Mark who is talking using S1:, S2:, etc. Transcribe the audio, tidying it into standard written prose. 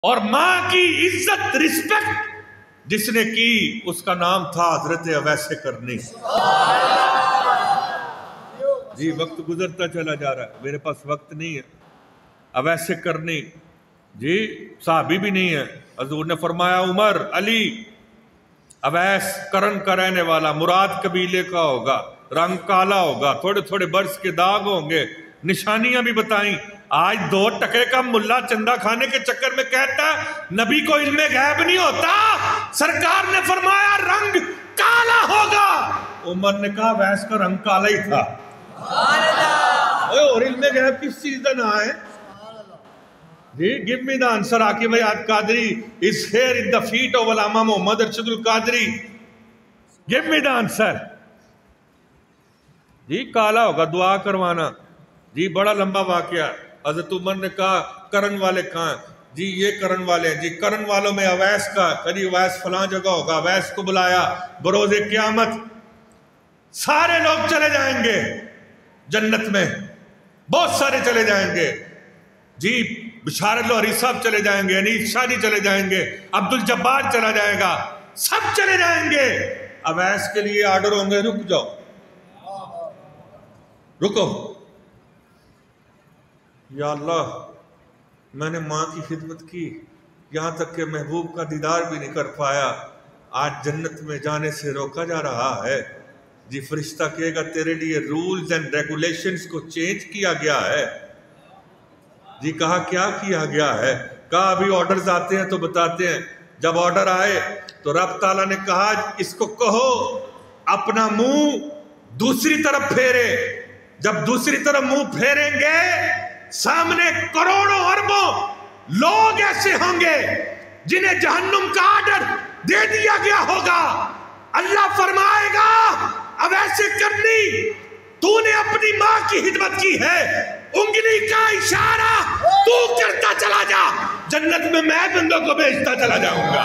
S1: اور ماں کی عزت رسپیکٹ جس نے کی اس کا نام تھا حضرت اویس کرنی۔ جی وقت گزرتا چلا جا رہا ہے، میرے پاس وقت نہیں ہے۔ اویس کرنی جی صحابی بھی نہیں ہے، حضور نے فرمایا عمر، علی، اویس کرن کا رہنے والا، مراد قبیلے کا ہوگا، رنگ کالا ہوگا، تھوڑے تھوڑے برس کے داغ ہوں گے، نشانیاں بھی بتائیں۔ آج 2 ٹکے کا ملا چندہ کھانے کے چکر میں کہتا ہے نبی کو علم غیب نہیں ہوتا، سرکار نے فرمایا رنگ کالا ہوگا۔ عمر نے کہا اویس کا رنگ کالا ہی تھا۔ اور علم غیب کس چیز کا نہ ہے؟ جی give me the answer۔ Aqib حیات Qadri is here in the feet of Allama Muhammad Arshad al-Qadri. give me the answer۔ جی کالا ہوگا، دعا کروانا۔ جی بڑا لمبا واقعہ۔ حضرت عمر نے کہا کرن والے کہاں ہیں؟ جی یہ کرن والے ہیں۔ جی کرن والوں میں اویس کا، کبھی اویس فلاں جگہ ہوگا، اویس کو بلایا۔ بروز قیامت سارے لوگ چلے جائیں گے جنت میں، بہت سارے چلے جائیں گے۔ جی بشارت لوہری صاحب چلے جائیں گے، انیس شاہ جی چلے جائیں گے، عبد الجبار چلا جائے گا، سب چلے جائیں گے۔ اویس کے لیے آرڈر ہوں گے رک جاؤ، رکو۔ یا اللہ میں نے ماں کی خدمت کی، یہاں تک کہ محبوب کا دیدار بھی نہیں کر پایا، آج جنت میں جانے سے روکا جا رہا ہے۔ جی فرشتہ کہے گا تیرے لیے رولز اینڈ ریگولیشنز کو چینج کیا گیا ہے۔ جی کہا کیا کیا گیا ہے؟ کہا ابھی آرڈرز آتے ہیں تو بتاتے ہیں۔ جب آرڈر آئے تو رب تعالیٰ نے کہا اس کو کہو اپنا منہ دوسری طرف پھیرے۔ جب دوسری طرف منہ پھیریں گے سامنے کروڑوں اربوں لوگ ایسے ہوں گے جنہیں جہنم کا آرڈر دے دیا گیا ہوگا۔ اللہ فرمائے گا اویس کرنی تو نے اپنی ماں کی خدمت کی ہے، انگلی کا اشارہ تو کرتا چلا جا، جنت میں بندوں کو بھیجتا چلا جاؤں گا۔